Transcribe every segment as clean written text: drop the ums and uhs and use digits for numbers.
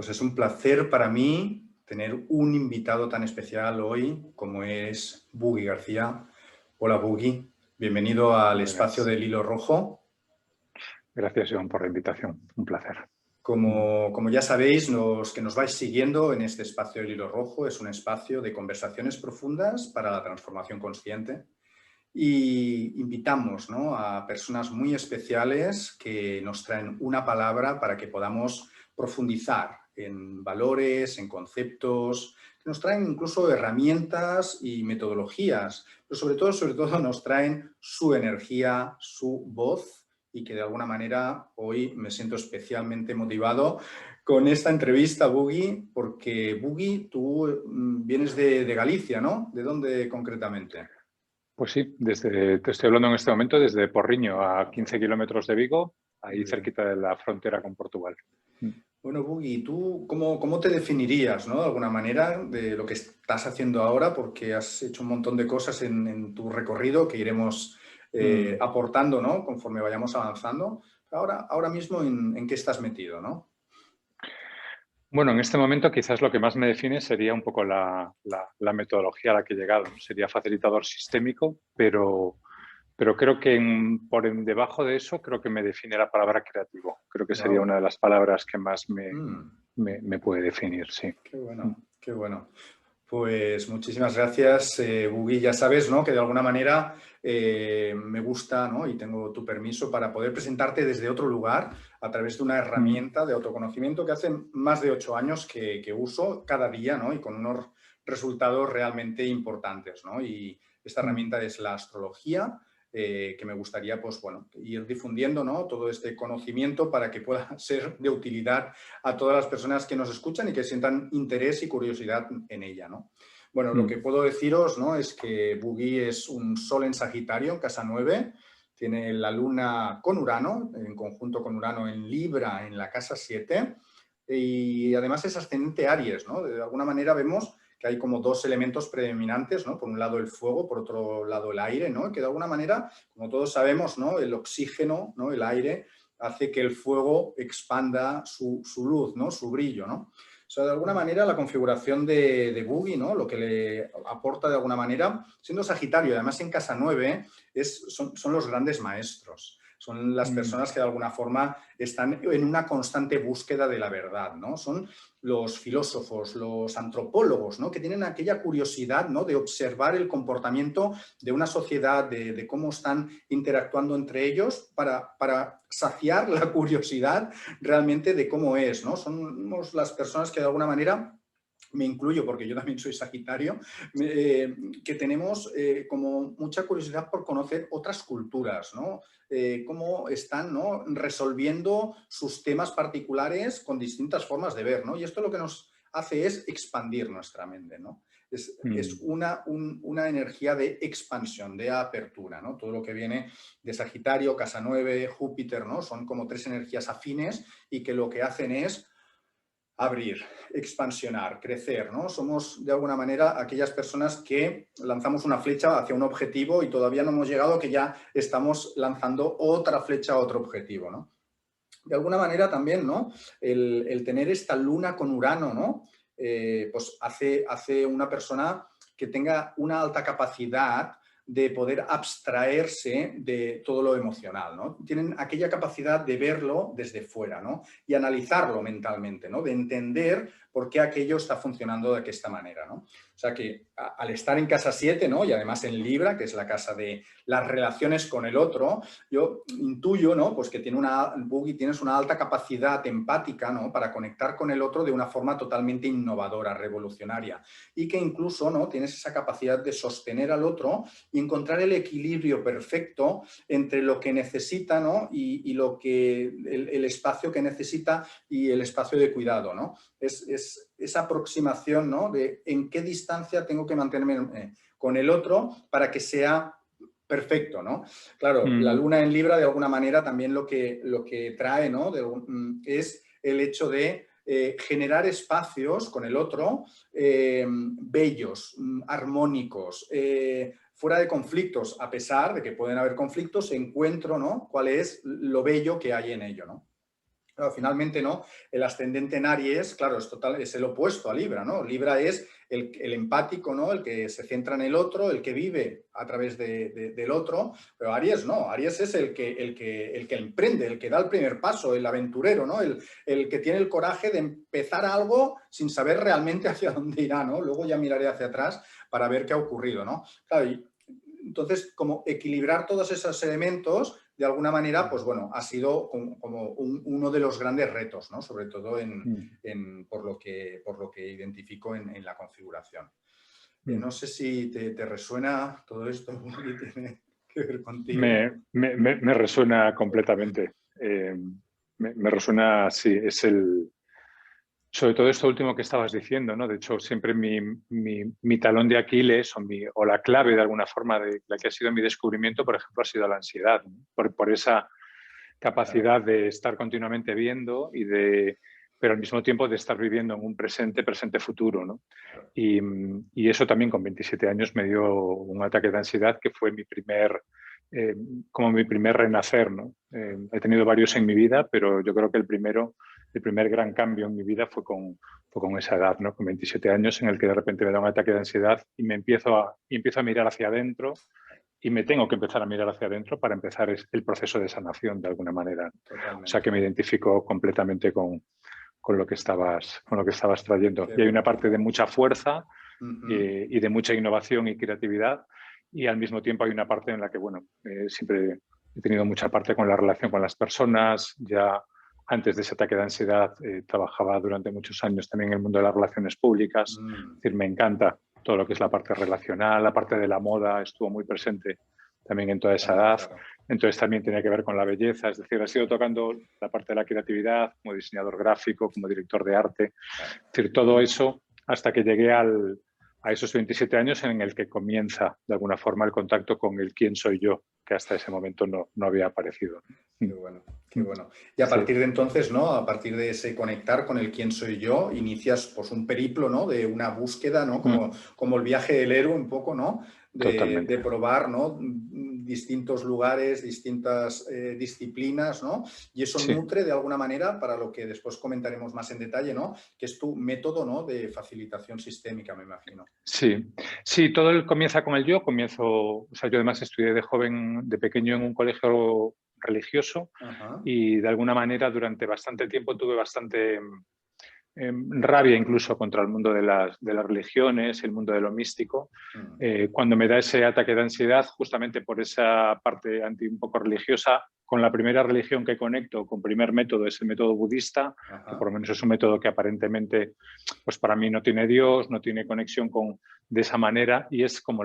Pues es un placer para mí tener un invitado tan especial hoy como es Bugui García. Hola Bugui, bienvenido al espacio Buenas. del Hilo Rojo. Gracias, Joan, por la invitación. Un placer. Como ya sabéis, los que nos vais siguiendo en este espacio del Hilo Rojo es un espacio de conversaciones profundas para la transformación consciente. Y invitamos, ¿no?, a personas muy especiales que nos traen una palabra para que podamos profundizar en valores, en conceptos, que nos traen incluso herramientas y metodologías, pero sobre todo nos traen su energía, su voz, y que de alguna manera hoy me siento especialmente motivado con esta entrevista, Bugui, porque Bugui, tú vienes de Galicia, ¿no? ¿De dónde concretamente? Pues sí, te estoy hablando en este momento desde Porriño, a 15 kilómetros de Vigo, ahí Muy bien. cerquita de la frontera con Portugal. Bueno, Bugui, ¿tú cómo te definirías, ¿no?, de alguna manera de lo que estás haciendo ahora? Porque has hecho un montón de cosas en tu recorrido que iremos Mm. aportando, ¿no?, conforme vayamos avanzando. Ahora mismo, ¿en qué estás metido, no? Bueno, en este momento quizás lo que más me define sería un poco la metodología a la que he llegado, ¿no? Sería facilitador sistémico, pero creo que debajo de eso creo que me define la palabra creativo. Creo que sería Wow. una de las palabras que más me puede definir, sí. Qué Mm. bueno, qué bueno. Pues muchísimas gracias, Bugui. Ya sabes, ¿no?, que de alguna manera me gusta, ¿no?, y tengo tu permiso para poder presentarte desde otro lugar a través de una Mm. herramienta de autoconocimiento que hace más de 8 años que uso cada día, ¿no?, y con unos resultados realmente importantes, ¿no? Y esta Mm. herramienta es la astrología, que me gustaría, pues bueno, ir difundiendo, ¿no?, todo este conocimiento para que pueda ser de utilidad a todas las personas que nos escuchan y que sientan interés y curiosidad en ella, ¿no? Bueno, lo que Mm. puedo deciros, ¿no?, es que Bugui es un Sol en Sagitario, en casa 9, tiene la Luna con Urano, en conjunto con Urano en Libra, en la casa 7, y además es ascendente Aries, ¿no? De alguna manera vemos que hay como dos elementos predominantes, ¿no? Por un lado el fuego, por otro lado el aire, ¿no? Que de alguna manera, como todos sabemos, ¿no?, el oxígeno, ¿no?, el aire, hace que el fuego expanda su luz, ¿no?, su brillo, ¿no? O sea, de alguna manera la configuración de Bugui, ¿no?, lo que le aporta de alguna manera, siendo Sagitario, además en casa 9, son los grandes maestros. Son las Mm. personas que de alguna forma están en una constante búsqueda de la verdad, ¿no? Son los filósofos, los antropólogos, ¿no?, que tienen aquella curiosidad, ¿no?, de observar el comportamiento de una sociedad, de cómo están interactuando entre ellos para saciar la curiosidad realmente de cómo es, ¿no? Somos las personas que de alguna manera, me incluyo porque yo también soy Sagitario, que tenemos como mucha curiosidad por conocer otras culturas, ¿no? Cómo están, ¿no?, resolviendo sus temas particulares con distintas formas de ver, ¿no? Y esto lo que nos hace es expandir nuestra mente, ¿no? Es Mm. una energía de expansión, de apertura, ¿no? Todo lo que viene de Sagitario, casa 9, Júpiter, ¿no? Son como tres energías afines y que lo que hacen es abrir, expansionar, crecer, ¿no? Somos, de alguna manera, aquellas personas que lanzamos una flecha hacia un objetivo y todavía no hemos llegado, que ya estamos lanzando otra flecha a otro objetivo, ¿no? De alguna manera también, ¿no?, el tener esta luna con Urano, ¿no?, pues hace una persona que tenga una alta capacidad de poder abstraerse de todo lo emocional, ¿no? Tienen aquella capacidad de verlo desde fuera, ¿no?, y analizarlo mentalmente, ¿no?, de entender por qué aquello está funcionando de esta manera, ¿no? O sea que al estar en casa 7, ¿no?, y además en Libra, que es la casa de las relaciones con el otro, yo intuyo, ¿no?, pues que Bugui, tienes una alta capacidad empática, ¿no?, para conectar con el otro de una forma totalmente innovadora, revolucionaria, y que incluso, ¿no?, tienes esa capacidad de sostener al otro y encontrar el equilibrio perfecto entre lo que necesita, ¿no?, y lo que el espacio que necesita y el espacio de cuidado, ¿no? Es esa aproximación, ¿no?, de en qué distancia tengo que mantenerme con el otro para que sea perfecto, ¿no? Claro, la Mm. luna en Libra de alguna manera también lo que trae, ¿no?, es el hecho de generar espacios con el otro bellos, armónicos, fuera de conflictos, a pesar de que pueden haber conflictos, encuentro, ¿no?, cuál es lo bello que hay en ello, ¿no? Claro, finalmente, ¿no? El ascendente en Aries, claro, es el opuesto a Libra, ¿no? Libra es el empático, ¿no? El que se centra en el otro, el que vive a través del otro, pero Aries no, Aries es el que emprende, el que da el primer paso, el aventurero, ¿no? El que tiene el coraje de empezar algo sin saber realmente hacia dónde irá, ¿no? Luego ya miraré hacia atrás para ver qué ha ocurrido, ¿no? Claro, y entonces, como equilibrar todos esos elementos, de alguna manera, pues bueno, ha sido como uno de los grandes retos, ¿no? Sobre todo por lo que identifico en la configuración. No sé si te resuena todo esto que tiene que ver contigo. Me resuena completamente. Me resuena, sí, sobre todo esto último que estabas diciendo, ¿no? De hecho, siempre mi talón de Aquiles o la clave de alguna forma de la que ha sido mi descubrimiento, por ejemplo, ha sido la ansiedad, ¿no? Por esa capacidad de estar continuamente viendo pero al mismo tiempo de estar viviendo en un presente-futuro, ¿no? Y eso también con 27 años me dio un ataque de ansiedad que fue como mi primer renacer, ¿no? He tenido varios en mi vida, pero yo creo que el primer gran cambio en mi vida fue con esa edad, ¿no? Con 27 años, en el que de repente me da un ataque de ansiedad y empiezo a mirar hacia adentro y me tengo que empezar a mirar hacia adentro para empezar el proceso de sanación de alguna manera. Totalmente. O sea que me identifico completamente con lo que estabas trayendo. Y hay una parte de mucha fuerza y de mucha innovación y creatividad, y al mismo tiempo hay una parte en la que, bueno, siempre he tenido mucha parte con la relación con las personas. Ya antes de ese ataque de ansiedad trabajaba durante muchos años también en el mundo de las relaciones públicas. Es decir, me encanta todo lo que es la parte relacional, la parte de la moda estuvo muy presente también en toda esa edad. Claro. Entonces también tenía que ver con la belleza, es decir, he sido tocando la parte de la creatividad como diseñador gráfico, como director de arte, es decir, todo eso hasta que llegué a esos 27 años en el que comienza de alguna forma el contacto con el quién soy yo, que hasta ese momento no había aparecido. Qué bueno, qué bueno. Y a partir de entonces, ¿no? A partir de ese conectar con el quién soy yo, inicias pues un periplo, ¿no? De una búsqueda, ¿no? Como el viaje del héroe un poco, ¿no? De probar, ¿no? Distintos lugares, distintas disciplinas, ¿no? Y eso nutre de alguna manera para lo que después comentaremos más en detalle, ¿no? Que es tu método, ¿no? De facilitación sistémica, me imagino. Sí, todo comienza con el yo. O sea, yo además estudié de pequeño en un colegio religioso. Ajá. Y de alguna manera durante bastante tiempo tuve bastante rabia incluso contra el mundo de las religiones, el mundo de lo místico. Cuando me da ese ataque de ansiedad, justamente por esa parte un poco religiosa, con la primera religión que conecto, con primer método, es el método budista, que por lo menos es un método que aparentemente, pues para mí no tiene Dios, no tiene conexión de esa manera, y es como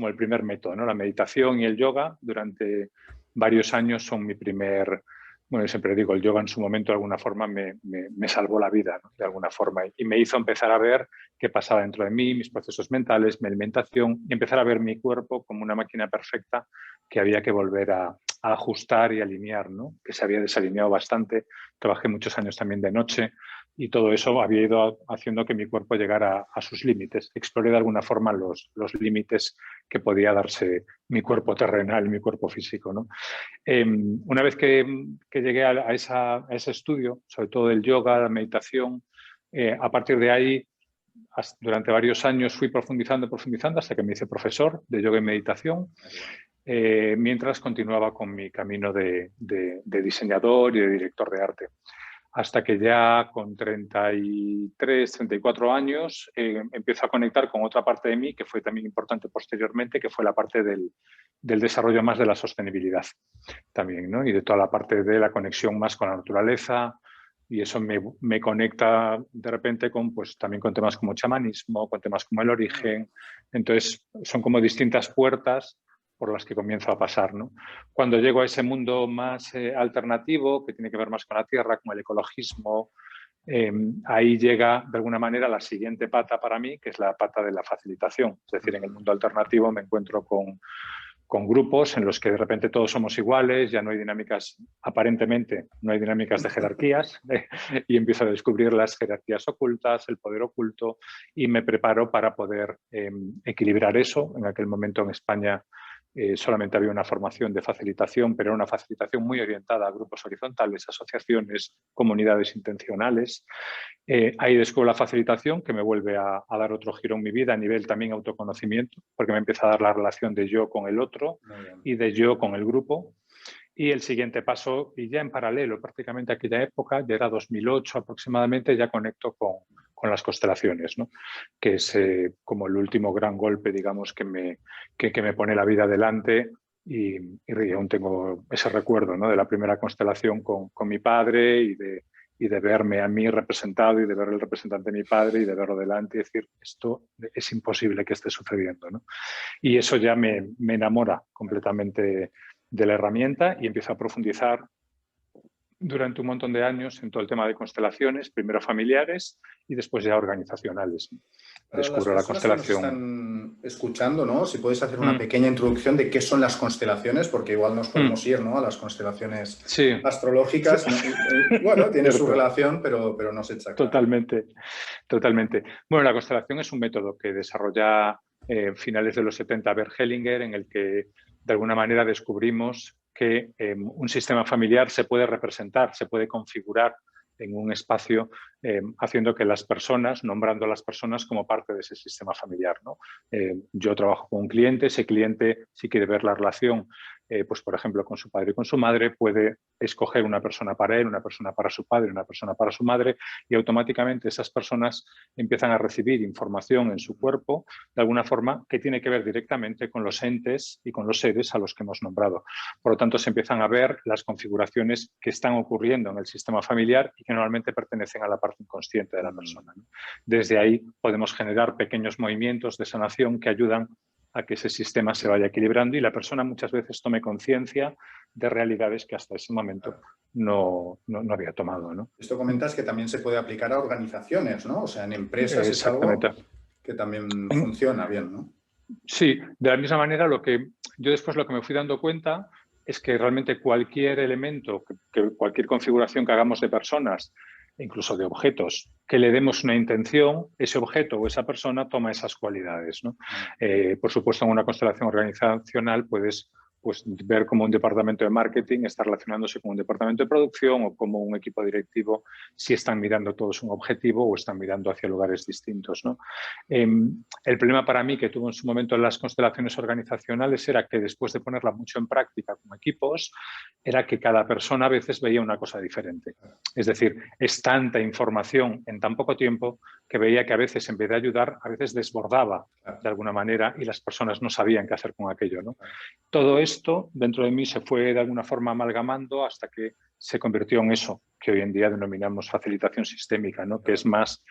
el primer método, ¿no? La meditación y el yoga durante varios años son mi primer... Bueno, siempre digo, el yoga en su momento de alguna forma me salvó la vida, ¿no? De alguna forma, y me hizo empezar a ver qué pasaba dentro de mí, mis procesos mentales, mi alimentación, y empezar a ver mi cuerpo como una máquina perfecta que había que volver a ajustar y alinear, ¿no? Que se había desalineado bastante. Trabajé muchos años también de noche y todo eso había ido haciendo que mi cuerpo llegara a sus límites. Exploré de alguna forma los límites que podía darse mi cuerpo terrenal, mi cuerpo físico, ¿no? Una vez que llegué a ese estudio, sobre todo del yoga, la meditación, a partir de ahí, durante varios años fui profundizando hasta que me hice profesor de yoga y meditación, mientras continuaba con mi camino de diseñador y de director de arte. Hasta que ya con 33, 34 años empiezo a conectar con otra parte de mí que fue también importante posteriormente, que fue la parte del desarrollo más de la sostenibilidad también, ¿no? Y de toda la parte de la conexión más con la naturaleza, y eso me conecta de repente también con temas como chamanismo, con temas como el origen. Entonces son como distintas puertas por las que comienzo a pasar, ¿no? Cuando llego a ese mundo más alternativo, que tiene que ver más con la tierra, con el ecologismo, ahí llega de alguna manera la siguiente pata para mí, que es la pata de la facilitación. Es decir, en el mundo alternativo me encuentro con grupos en los que de repente todos somos iguales, ya no hay dinámicas, aparentemente no hay dinámicas de jerarquías, y empiezo a descubrir las jerarquías ocultas, el poder oculto, y me preparo para poder equilibrar eso. En aquel momento en España solamente había una formación de facilitación, pero era una facilitación muy orientada a grupos horizontales, asociaciones, comunidades intencionales. Ahí descubro la facilitación, que me vuelve a dar otro giro en mi vida a nivel también autoconocimiento, porque me empieza a dar la relación de yo con el otro y de yo con el grupo. Y el siguiente paso, y ya en paralelo, prácticamente a aquella época, ya era 2008 aproximadamente, ya conecto con las constelaciones, ¿no? Que es como el último gran golpe, digamos, que me pone la vida adelante. Y aún tengo ese recuerdo, ¿no? De la primera constelación con mi padre y de verme a mí representado y de ver el representante de mi padre y de verlo delante y decir, esto es imposible que esté sucediendo, ¿no? Y eso ya me enamora completamente de la herramienta y empiezo a profundizar durante un montón de años en todo el tema de constelaciones, primero familiares y después ya organizacionales. Para las Descubro la personas que nos constelación. están escuchando, ¿no? Si puedes hacer una pequeña introducción de qué son las constelaciones, porque igual nos podemos ir, ¿no? A las constelaciones astrológicas. Bueno, tiene su relación, pero no se echa claro. Totalmente. Bueno, la constelación es un método que desarrolla finales de los 70 Bert Hellinger, en el que de alguna manera descubrimos que un sistema familiar se puede representar, se puede configurar en un espacio, haciendo que las personas, nombrando a las personas como parte de ese sistema familiar, ¿no? Yo trabajo con un cliente, ese cliente, si quiere ver la relación, pues por ejemplo, con su padre y con su madre, puede escoger una persona para él, una persona para su padre, una persona para su madre, y automáticamente esas personas empiezan a recibir información en su cuerpo, de alguna forma, que tiene que ver directamente con los entes y con los seres a los que hemos nombrado. Por lo tanto, se empiezan a ver las configuraciones que están ocurriendo en el sistema familiar y que normalmente pertenecen a la parte inconsciente de la persona, ¿no? Desde ahí podemos generar pequeños movimientos de sanación que ayudan a que ese sistema se vaya equilibrando y la persona muchas veces tome conciencia de realidades que hasta ese momento no había tomado, ¿no? Esto comentas que también se puede aplicar a organizaciones, ¿no? O sea, en empresas es algo que también funciona bien, ¿no? Sí, de la misma manera yo después lo que me fui dando cuenta es que realmente cualquier elemento, cualquier configuración que hagamos de personas, incluso de objetos, que le demos una intención, ese objeto o esa persona toma esas cualidades, ¿no? Por supuesto, en una constelación organizacional puedes ver cómo un departamento de marketing está relacionándose con un departamento de producción o como un equipo directivo, si están mirando todos un objetivo o están mirando hacia lugares distintos, ¿no? El problema para mí que tuvo en su momento en las constelaciones organizacionales era que después de ponerla mucho en práctica con equipos, era que cada persona a veces veía una cosa diferente. Es decir, es tanta información en tan poco tiempo que veía que a veces en vez de ayudar, a veces desbordaba de alguna manera y las personas no sabían qué hacer con aquello, ¿no? Todo esto dentro de mí se fue de alguna forma amalgamando hasta que se convirtió en eso que hoy en día denominamos facilitación sistémica, ¿no? Que es más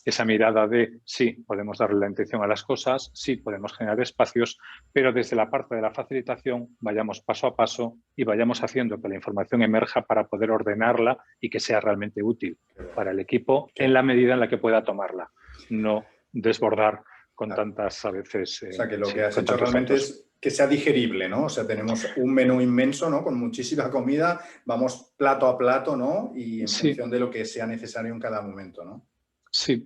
esa mirada de sí, podemos darle la intención a las cosas, sí, podemos generar espacios, pero desde la parte de la facilitación vayamos paso a paso y vayamos haciendo que la información emerja para poder ordenarla y que sea realmente útil para el equipo en la medida en la que pueda tomarla, no desbordar con tantas a veces... o sea, que lo que has hecho realmente es que sea digerible, ¿no? O sea, tenemos un menú inmenso, ¿no? Con muchísima comida, vamos plato a plato, ¿no? Y en función de lo que sea necesario en cada momento, ¿no? Sí,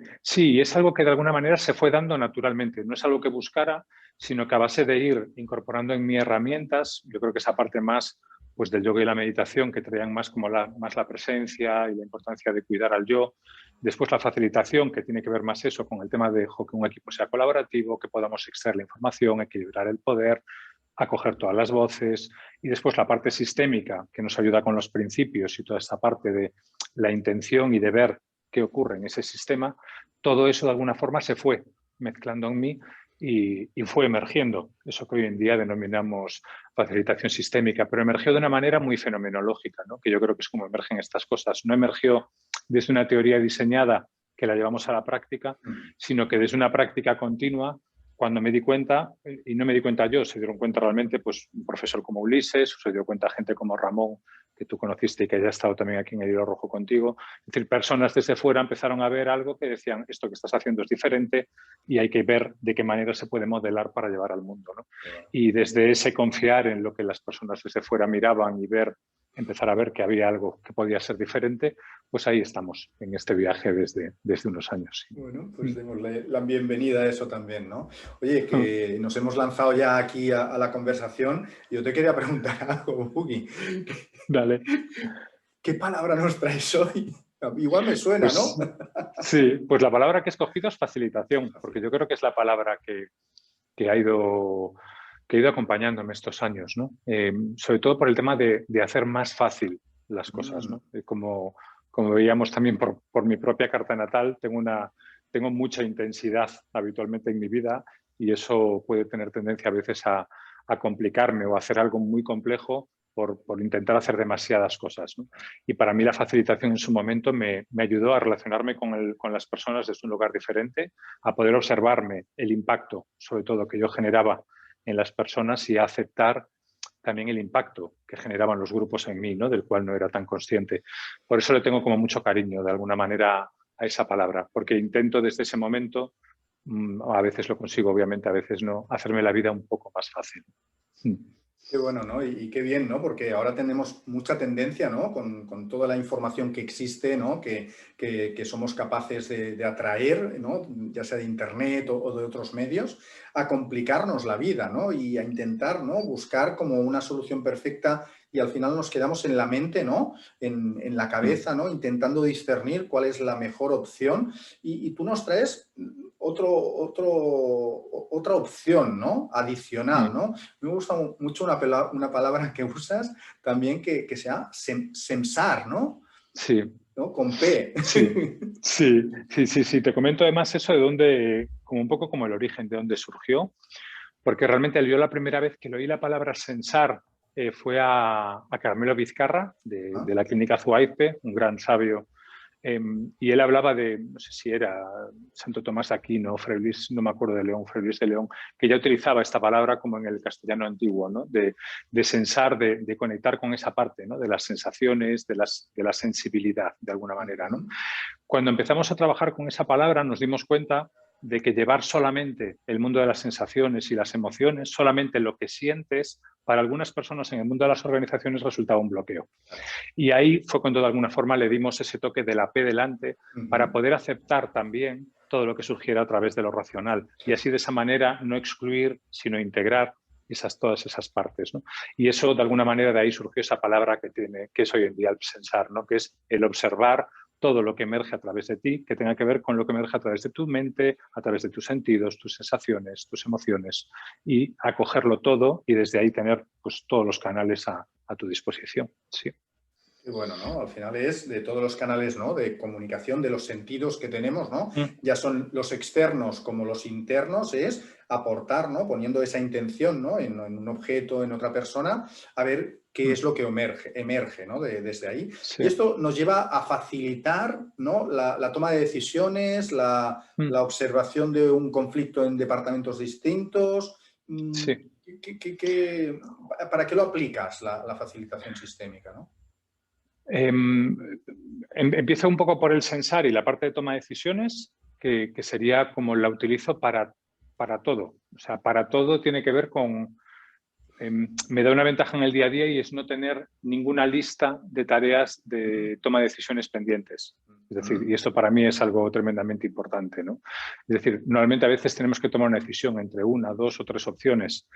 es algo que de alguna manera se fue dando naturalmente. No es algo que buscara, sino que a base de ir incorporando en mí herramientas, yo creo que esa parte más pues, del yoga y la meditación, que traían más como más la presencia y la importancia de cuidar al yo. Después la facilitación, que tiene que ver más eso con el tema de que un equipo sea colaborativo, que podamos extraer la información, equilibrar el poder, acoger todas las voces. Y después la parte sistémica, que nos ayuda con los principios y toda esta parte de la intención y de ver qué ocurre en ese sistema. Todo eso de alguna forma se fue mezclando en mí y fue emergiendo, eso que hoy en día denominamos facilitación sistémica, pero emergió de una manera muy fenomenológica, ¿no? Que yo creo que es como emergen estas cosas. No emergió desde una teoría diseñada que la llevamos a la práctica, sino que desde una práctica continua, cuando me di cuenta, y no me di cuenta yo, se dieron cuenta realmente pues, un profesor como Ulises, se dio cuenta gente como Ramón, que tú conociste y que haya estado también aquí en el Hilo Rojo contigo. Es decir, personas desde fuera empezaron a ver algo que decían, esto que estás haciendo es diferente y hay que ver de qué manera se puede modelar para llevar al mundo, ¿no? Y desde ese confiar en lo que las personas desde fuera miraban y ver empezar a ver que había algo que podía ser diferente, pues ahí estamos, en este viaje desde unos años. Sí. Bueno, pues démosle la bienvenida a eso también, ¿no? Oye, que nos hemos lanzado ya aquí a la conversación. Yo te quería preguntar algo, Bugi. Dale. ¿Qué palabra nos traes hoy? Igual me suena, ¿no? Pues sí, pues la palabra que he escogido es facilitación, porque yo creo que es la palabra que ha ido acompañándome estos años, ¿no? Sobre todo por el tema de hacer más fácil las cosas, ¿no? Como veíamos también por mi propia carta natal, tengo mucha intensidad habitualmente en mi vida y eso puede tener tendencia a veces a complicarme o a hacer algo muy complejo por intentar hacer demasiadas cosas, ¿no? Y para mí la facilitación en su momento me ayudó a relacionarme con las personas desde un lugar diferente, a poder observarme el impacto, sobre todo, que yo generaba en las personas y a aceptar también el impacto que generaban los grupos en mí, ¿no? Del cual no era tan consciente. Por eso le tengo como mucho cariño, de alguna manera, a esa palabra, porque intento desde ese momento, a veces lo consigo, obviamente, a veces no, hacerme la vida un poco más fácil. Qué bueno, ¿no? Y qué bien, ¿no? Porque ahora tenemos mucha tendencia, ¿no? Con toda la información que existe, ¿no? Que somos capaces de atraer, ¿no? Ya sea de Internet o de otros medios, a complicarnos la vida, ¿no? Y a intentar, ¿no? Buscar como una solución perfecta y al final nos quedamos en la mente, ¿no? En la cabeza, ¿no? Intentando discernir cuál es la mejor opción. Y tú nos traes otra opción, ¿no? Adicional, ¿no? Me gusta mucho una palabra que usas también que sea sensar, ¿no? Sí. ¿No? Con P. Sí. Te comento además eso de dónde, como un poco como el origen, de dónde surgió, porque realmente yo la primera vez que le oí la palabra sensar fue a Carmelo Vizcarra, ¿Ah? de la Clínica Zuaizpe, un gran sabio. Y él hablaba de, no sé si era Santo Tomás de Aquino, Fray Luis, no me acuerdo de León, Fray Luis de León, que ya utilizaba esta palabra como en el castellano antiguo, ¿no? De sensar, de conectar con esa parte, ¿no? De las sensaciones, de la sensibilidad, de alguna manera, ¿no? Cuando empezamos a trabajar con esa palabra nos dimos cuenta de que llevar solamente el mundo de las sensaciones y las emociones, solamente lo que sientes, para algunas personas en el mundo de las organizaciones resultaba un bloqueo. Y ahí fue cuando de alguna forma le dimos ese toque de la P delante para poder aceptar también todo lo que surgiera a través de lo racional y así de esa manera no excluir, sino integrar todas esas partes, ¿no? Y eso de alguna manera de ahí surgió esa palabra que es hoy en día el sensar, ¿no? Que es el observar todo lo que emerge a través de ti, que tenga que ver con lo que emerge a través de tu mente, a través de tus sentidos, tus sensaciones, tus emociones, y acogerlo todo y desde ahí tener pues, todos los canales a tu disposición. Sí. Y bueno, ¿no? Al final es de todos los canales, ¿no? De comunicación, de los sentidos que tenemos, ¿no? Ya son los externos como los internos, es aportar, ¿no? Poniendo esa intención, ¿no? En un objeto, en otra persona, a ver qué es lo que emerge, ¿no? Desde ahí. Sí. Y esto nos lleva a facilitar, ¿no? La toma de decisiones, la observación de un conflicto en departamentos distintos. Sí. ¿Para qué lo aplicas la facilitación sistémica, ¿no? Empieza un poco por el sensar y la parte de toma de decisiones, que sería como la utilizo para todo. O sea, para todo tiene que ver con... me da una ventaja en el día a día y es no tener ninguna lista de tareas de toma de decisiones pendientes. Es decir, y esto para mí es algo tremendamente importante, ¿no? Es decir, normalmente a veces tenemos que tomar una decisión entre una, dos o tres opciones.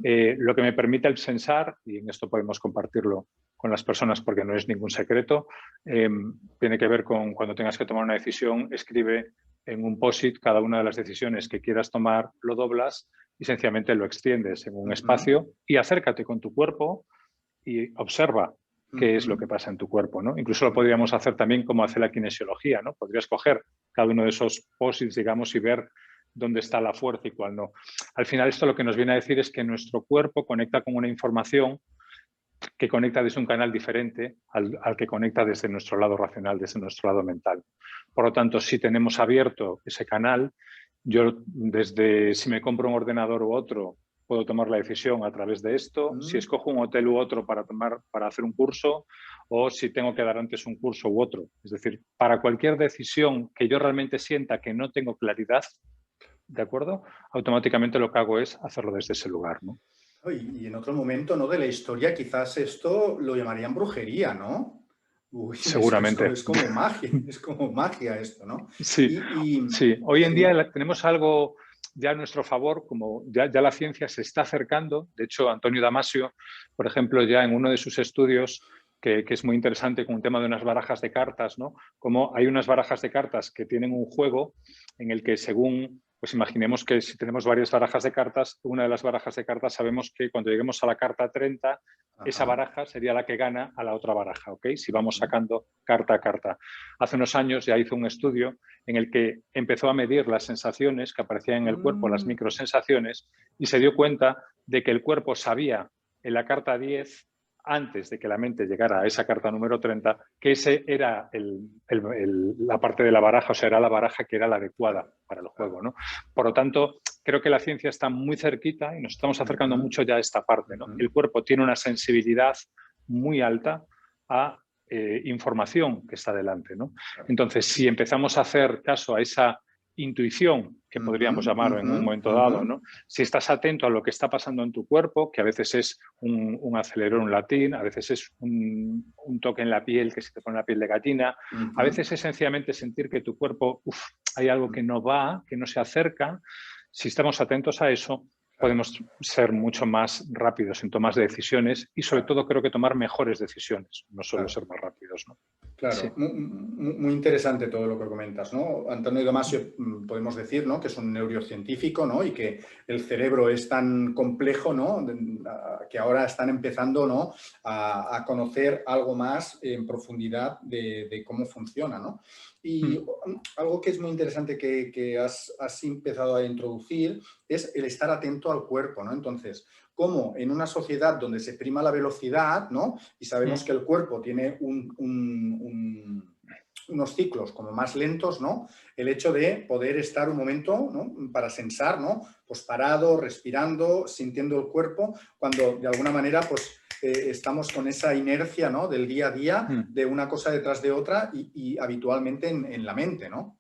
Lo que me permite el sensar, y en esto podemos compartirlo con las personas porque no es ningún secreto, tiene que ver con cuando tengas que tomar una decisión, escribe en un post-it cada una de las decisiones que quieras tomar, lo doblas y sencillamente lo extiendes en un espacio y acércate con tu cuerpo y observa qué es lo que pasa en tu cuerpo, ¿no? Incluso lo podríamos hacer también como hace la kinesiología, ¿no? Podrías coger cada uno de esos post-its, digamos, y ver dónde está la fuerza y cuál no. Al final esto lo que nos viene a decir es que nuestro cuerpo conecta con una información que conecta desde un canal diferente al que conecta desde nuestro lado racional, desde nuestro lado mental. Por lo tanto, si tenemos abierto ese canal, yo desde si me compro un ordenador u otro, puedo tomar la decisión a través de esto, si escojo un hotel u otro para hacer un curso, o si tengo que dar antes un curso u otro. Es decir, para cualquier decisión que yo realmente sienta que no tengo claridad, ¿de acuerdo? Automáticamente lo que hago es hacerlo desde ese lugar, ¿no? Y en otro momento, ¿no?, de la historia, quizás esto lo llamarían brujería, ¿no? Uy, esto Seguramente. es como magia esto, ¿no? Sí, sí. Hoy en Sí. día tenemos algo ya a nuestro favor, como ya la ciencia se está acercando. De hecho, Antonio Damasio, por ejemplo, ya en uno de sus estudios, que es muy interesante con un tema de unas barajas de cartas, ¿no? Como hay unas barajas de cartas que tienen un juego en el que según, pues imaginemos que si tenemos varias barajas de cartas, una de las barajas de cartas sabemos que cuando lleguemos a la carta 30, esa Ajá. baraja sería la que gana a la otra baraja, ¿ok? Si vamos sacando carta a carta. Hace unos años ya hizo un estudio en el que empezó a medir las sensaciones que aparecían en el cuerpo, las Mm, microsensaciones, y se dio cuenta de que el cuerpo sabía en la carta 10, antes de que la mente llegara a esa carta número 30, que ese era la parte de la baraja, o sea, era la baraja que era la adecuada claro, para el claro. juego, ¿no? Por lo tanto, creo que la ciencia está muy cerquita y nos estamos acercando Ujú, mucho ya a esta parte, ¿no? ujú. El cuerpo tiene una sensibilidad muy alta a información que está delante, ¿no? Claro. Entonces, si empezamos a hacer caso a esa intuición, que Ujú, podríamos llamar en ujú, un momento ujú. dado, ¿no? Si estás atento a lo que está pasando en tu cuerpo, que a veces es un acelerón, un latín, a veces es un toque en la piel, que se te pone la piel de gallina, a Ujú, veces es sencillamente sentir que tu cuerpo, hay algo que no va, que no se acerca. Si estamos atentos a eso, claro, podemos ser mucho más rápidos en tomas de decisiones y sobre claro, todo creo que tomar mejores decisiones, no solo claro. ser más rápidos, ¿no? Sí. Claro, muy interesante todo lo que comentas, ¿no? Antonio Damasio, podemos decir, ¿no?, que es un neurocientífico, ¿no?, y que el cerebro es tan complejo, ¿no?, que ahora están empezando, ¿no?, a conocer algo más en profundidad de cómo funciona, ¿no? Y Mm. algo que es muy interesante que has empezado a introducir es el estar atento al cuerpo, ¿no? Entonces, cómo en una sociedad donde se prima la velocidad, ¿no?, y sabemos Mm. que el cuerpo tiene unos ciclos como más lentos, ¿no?, el hecho de poder estar un momento, ¿no?, para sensar, ¿no?, pues parado, respirando, sintiendo el cuerpo, cuando de alguna manera pues estamos con esa inercia, ¿no?, del día a día, Mm. de una cosa detrás de otra y habitualmente en la mente, ¿no?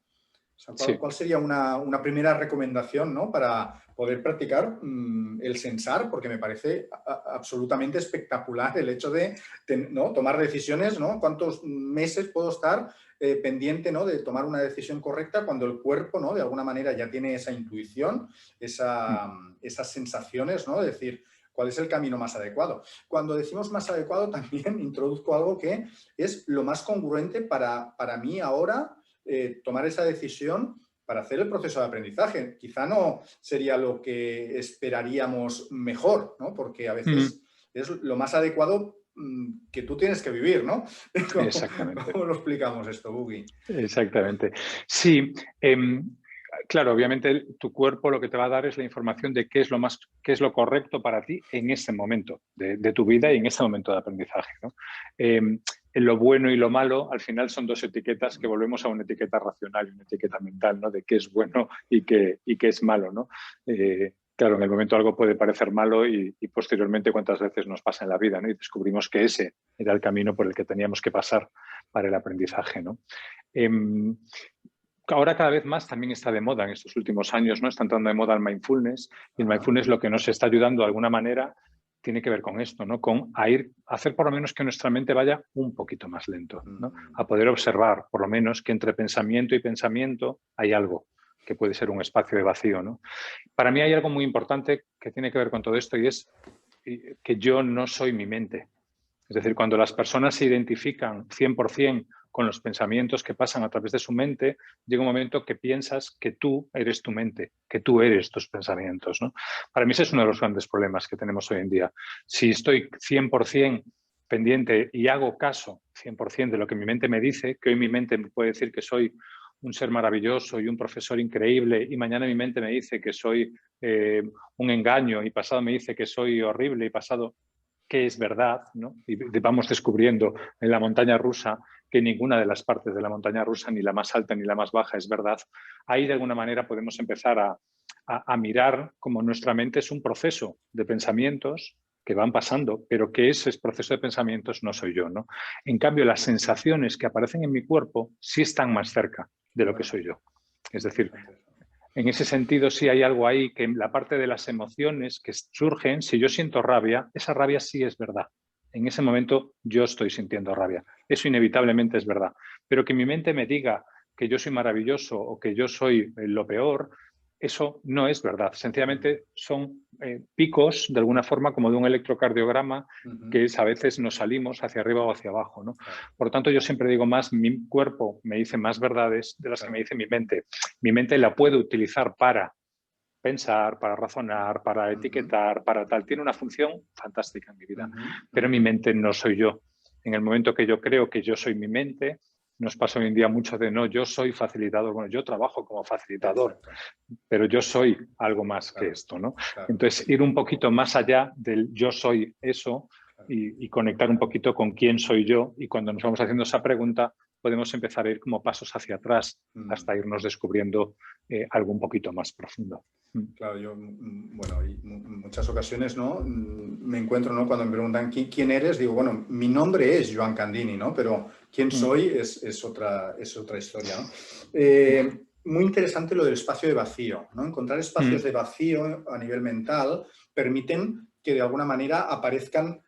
O sea, Sí. ¿cuál sería una primera recomendación, ¿no?, para poder practicar el sensar? Porque me parece absolutamente espectacular el hecho de, ¿no?, tomar decisiones, ¿no? ¿Cuántos meses puedo estar pendiente, ¿no?, de tomar una decisión correcta cuando el cuerpo, ¿no?, de alguna manera ya tiene esa intuición, Mm. esas sensaciones, ¿no?, de decir cuál es el camino más adecuado? Cuando decimos más adecuado, también introduzco algo que es lo más congruente para mí ahora, tomar esa decisión para hacer el proceso de aprendizaje. Quizá no sería lo que esperaríamos mejor, ¿no?, porque a Mm. veces es lo más adecuado que tú tienes que vivir, ¿no? Exactamente. ¿Cómo lo explicamos esto, Buggy? Exactamente. Sí, claro, obviamente tu cuerpo lo que te va a dar es la información de qué es lo correcto para ti en ese momento de tu vida y en ese momento de aprendizaje, ¿no? Lo bueno y lo malo al final son dos etiquetas que volvemos a una etiqueta racional y una etiqueta mental, ¿no?, de qué es bueno y qué es malo, ¿no? Claro, en el momento algo puede parecer malo y posteriormente cuántas veces nos pasa en la vida, ¿no?, y descubrimos que ese era el camino por el que teníamos que pasar para el aprendizaje, ¿no? Ahora cada vez más también está de moda en estos últimos años, ¿no? Está entrando de moda el mindfulness y el Ajá. mindfulness lo que nos está ayudando de alguna manera tiene que ver con esto, ¿no? Con a hacer por lo menos que nuestra mente vaya un poquito más lento, ¿no? A poder observar por lo menos que entre pensamiento y pensamiento hay algo que puede ser un espacio de vacío, ¿no? Para mí hay algo muy importante que tiene que ver con todo esto y es que yo no soy mi mente. Es decir, cuando las personas se identifican 100% con los pensamientos que pasan a través de su mente, llega un momento que piensas que tú eres tu mente, que tú eres tus pensamientos, ¿no? Para mí ese es uno de los grandes problemas que tenemos hoy en día. Si estoy 100% pendiente y hago caso 100% de lo que mi mente me dice, que hoy mi mente me puede decir que soy un ser maravilloso y un profesor increíble y mañana mi mente me dice que soy un engaño y pasado me dice que soy horrible y pasado que es verdad, ¿no? Y vamos descubriendo en la montaña rusa que ninguna de las partes de la montaña rusa, ni la más alta ni la más baja, es verdad. Ahí de alguna manera podemos empezar a mirar como nuestra mente es un proceso de pensamientos que van pasando, pero que ese proceso de pensamientos no soy yo, ¿no? En cambio, las sensaciones que aparecen en mi cuerpo sí están más cerca de lo que Bueno, soy yo. Es decir, interesante eso. En ese sentido, sí hay algo ahí que en la parte de las emociones que surgen, si yo siento rabia, esa rabia sí es verdad. En ese momento yo estoy sintiendo rabia. Eso inevitablemente es verdad. Pero que mi mente me diga que yo soy maravilloso o que yo soy lo peor, eso no es verdad. Sencillamente son picos, de alguna forma, como de un electrocardiograma, que es, a veces nos salimos hacia arriba o hacia abajo, ¿no? Claro. Por lo tanto, yo siempre digo más, mi cuerpo me dice más verdades de las que me dice mi mente. Mi mente la puedo utilizar para pensar, para razonar, para etiquetar, para tal. Tiene una función fantástica en mi vida, pero mi mente no soy yo. En el momento que yo creo que yo soy mi mente, nos pasa hoy en día mucho de no, yo soy facilitador. Bueno, yo trabajo como facilitador, exacto, pero yo soy algo más claro, que esto, ¿no? claro. Entonces, ir un poquito más allá del yo soy eso y conectar un poquito con quién soy yo, y cuando nos vamos haciendo esa pregunta podemos empezar a ir como pasos hacia atrás hasta irnos descubriendo algo un poquito más profundo. Claro, yo, bueno, en muchas ocasiones, ¿no? Me encuentro, ¿no? Cuando me preguntan quién eres, digo, bueno, mi nombre es Joan Candini, ¿no? Pero quién soy es otra historia, ¿no? Muy interesante lo del espacio de vacío, ¿no? Encontrar espacios de vacío a nivel mental permiten que de alguna manera aparezcan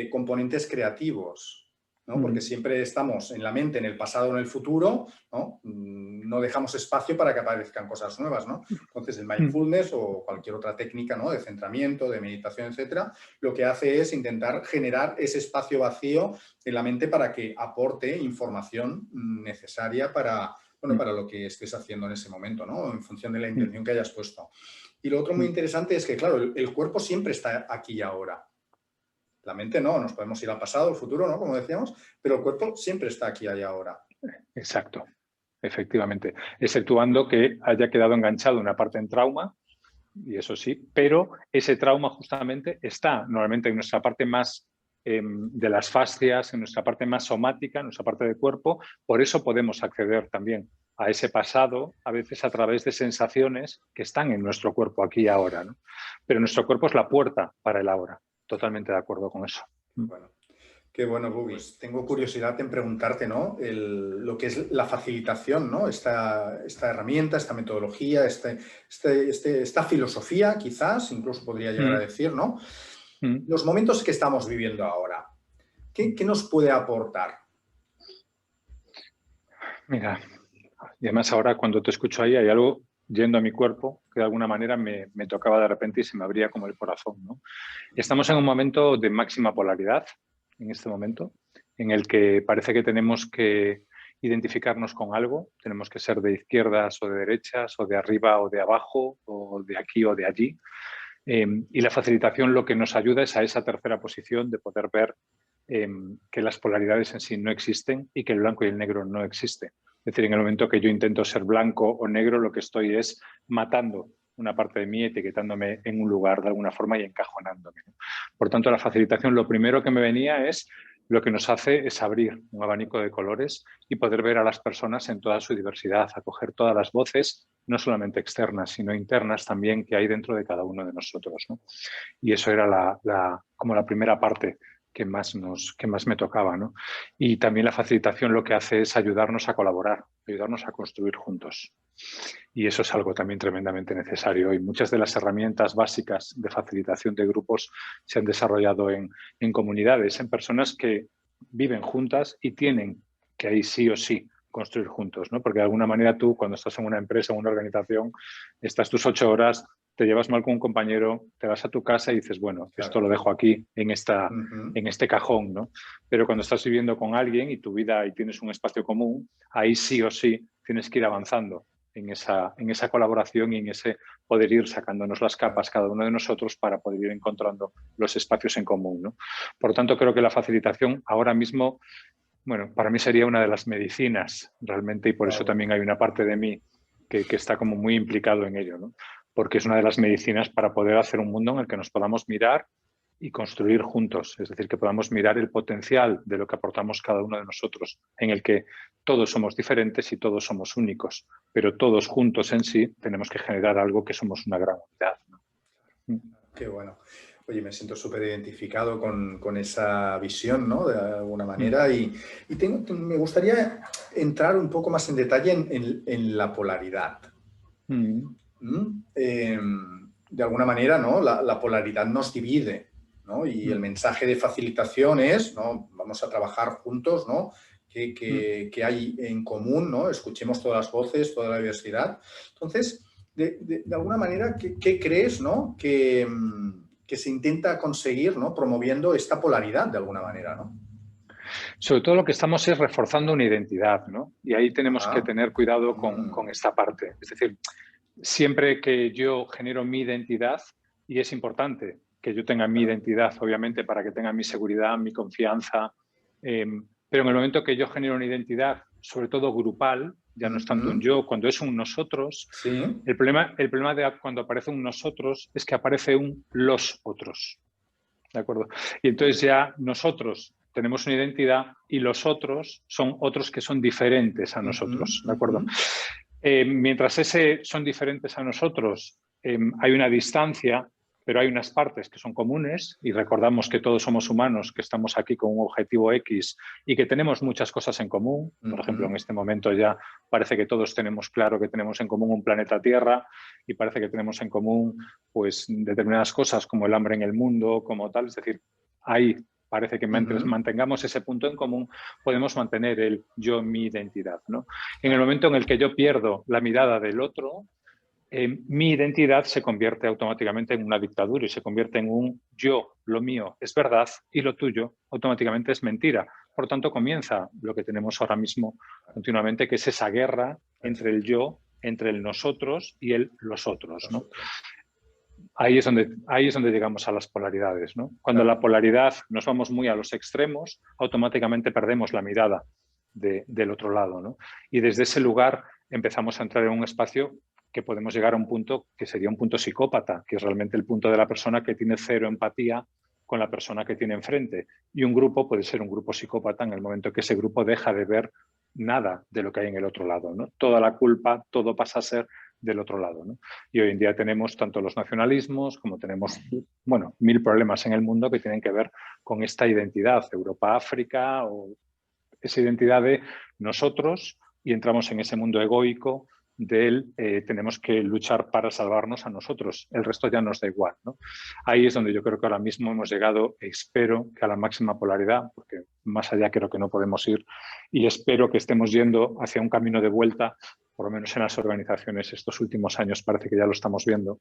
componentes creativos, ¿no? Porque siempre estamos en la mente, en el pasado, en el futuro, ¿no? No dejamos espacio para que aparezcan cosas nuevas, ¿no? Entonces, el mindfulness o cualquier otra técnica, ¿no? De centramiento, de meditación, etcétera, lo que hace es intentar generar ese espacio vacío en la mente para que aporte información necesaria para, bueno, para lo que estés haciendo en ese momento, ¿no? En función de la intención que hayas puesto. Y lo otro muy interesante es que, claro, el cuerpo siempre está aquí y ahora. La mente no, nos podemos ir al pasado, al futuro, ¿no? Como decíamos, pero el cuerpo siempre está aquí y ahora. Exacto, efectivamente. Exceptuando que haya quedado enganchado una parte en trauma, y eso sí, pero ese trauma justamente está normalmente en nuestra parte más de las fascias, en nuestra parte más somática, en nuestra parte de cuerpo. Por eso podemos acceder también a ese pasado, a veces a través de sensaciones que están en nuestro cuerpo aquí y ahora, ¿no? Pero nuestro cuerpo es la puerta para el ahora. Totalmente de acuerdo con eso. Bueno, qué bueno, Bubis. Tengo curiosidad en preguntarte, ¿no? Lo que es la facilitación, ¿no? Esta herramienta, esta metodología, esta filosofía, quizás, incluso podría llegar a decir, ¿no? Los momentos que estamos viviendo ahora, ¿qué nos puede aportar? Mira, y además ahora cuando te escucho ahí hay algo yendo a mi cuerpo que de alguna manera me tocaba de repente y se me abría como el corazón, ¿no? Estamos en un momento de máxima polaridad, en este momento, en el que parece que tenemos que identificarnos con algo, tenemos que ser de izquierdas o de derechas, o de arriba o de abajo, o de aquí o de allí. Y la facilitación lo que nos ayuda es a esa tercera posición de poder ver que las polaridades en sí no existen y que el blanco y el negro no existen. Es decir, en el momento que yo intento ser blanco o negro, lo que estoy es matando una parte de mí, etiquetándome en un lugar de alguna forma y encajonándome. Por tanto, la facilitación, lo primero que me venía es lo que nos hace es abrir un abanico de colores y poder ver a las personas en toda su diversidad, acoger todas las voces, no solamente externas, sino internas también que hay dentro de cada uno de nosotros, ¿no? Y eso era como la primera parte que más me tocaba, ¿no? Y también la facilitación lo que hace es ayudarnos a colaborar, ayudarnos a construir juntos. Y eso es algo también tremendamente necesario. Y muchas de las herramientas básicas de facilitación de grupos se han desarrollado en comunidades, en personas que viven juntas y tienen que ahí sí o sí construir juntos, ¿no? Porque de alguna manera tú, cuando estás en una empresa o una organización, estás tus 8 horas, te llevas mal con un compañero, te vas a tu casa y dices, bueno, Claro. esto lo dejo aquí en este cajón, ¿no? Pero cuando estás viviendo con alguien y tu vida y tienes un espacio común, ahí sí o sí tienes que ir avanzando en esa colaboración y en ese poder ir sacándonos las capas cada uno de nosotros para poder ir encontrando los espacios en común, ¿no? Por lo tanto, creo que la facilitación ahora mismo, bueno, para mí sería una de las medicinas realmente, y por eso también hay una parte de mí que está como muy implicado en ello, ¿no? Porque es una de las medicinas para poder hacer un mundo en el que nos podamos mirar y construir juntos, es decir, que podamos mirar el potencial de lo que aportamos cada uno de nosotros, en el que todos somos diferentes y todos somos únicos, pero todos juntos en sí tenemos que generar algo que somos una gran unidad, ¿no? Qué bueno. Oye, me siento súper identificado con esa visión, ¿no? De alguna manera. Y me gustaría entrar un poco más en detalle en la polaridad. de alguna manera, ¿no? La polaridad nos divide, ¿no? Y el mensaje de facilitación es, ¿no? Vamos a trabajar juntos, ¿no? Que hay en común, ¿no? Escuchemos todas las voces, toda la diversidad. Entonces, de alguna manera, ¿qué crees, ¿no? Que se intenta conseguir, ¿no? Promoviendo esta polaridad de alguna manera, ¿no? Sobre todo lo que estamos es reforzando una identidad, ¿no? Y ahí tenemos que Ajá. tener cuidado con esta parte. Es decir, siempre que yo genero mi identidad, y es importante que yo tenga mi identidad, obviamente, para que tenga mi seguridad, mi confianza, pero en el momento que yo genero una identidad, sobre todo grupal, ya no es tanto un yo, cuando es un nosotros, Sí. el problema de cuando aparece un nosotros es que aparece un los otros. ¿De acuerdo? Y entonces ya nosotros tenemos una identidad y los otros son otros que son diferentes a nosotros. ¿De acuerdo? Mientras son diferentes a nosotros, hay una distancia, pero hay unas partes que son comunes y recordamos que todos somos humanos, que estamos aquí con un objetivo X y que tenemos muchas cosas en común. Por ejemplo, en este momento ya parece que todos tenemos claro que tenemos en común un planeta Tierra y parece que tenemos en común pues, determinadas cosas como el hambre en el mundo, como tal. Es decir, ahí parece que mientras mantengamos ese punto en común, podemos mantener el yo, mi identidad, ¿no? En el momento en el que yo pierdo la mirada del otro, mi identidad se convierte automáticamente en una dictadura y se convierte en un yo, lo mío es verdad y lo tuyo automáticamente es mentira. Por tanto, comienza lo que tenemos ahora mismo continuamente, que es esa guerra entre el yo, entre el nosotros y el los otros, ¿no? Ahí es donde llegamos a las polaridades, ¿no? Cuando la polaridad nos vamos muy a los extremos, automáticamente perdemos la mirada del otro lado, ¿no? Y desde ese lugar empezamos a entrar en un espacio que podemos llegar a un punto que sería un punto psicópata, que es realmente el punto de la persona que tiene cero empatía con la persona que tiene enfrente. Y un grupo puede ser un grupo psicópata en el momento que ese grupo deja de ver nada de lo que hay en el otro lado, ¿no? Toda la culpa, todo pasa a ser del otro lado, ¿no? Y hoy en día tenemos tanto los nacionalismos como tenemos, bueno, 1000 problemas en el mundo que tienen que ver con esta identidad, Europa-África, o esa identidad de nosotros, y entramos en ese mundo egoico del tenemos que luchar para salvarnos a nosotros, el resto ya nos da igual, ¿no? Ahí es donde yo creo que ahora mismo hemos llegado, espero que a la máxima polaridad, porque más allá creo que no podemos ir, y espero que estemos yendo hacia un camino de vuelta, por lo menos en las organizaciones estos últimos años parece que ya lo estamos viendo,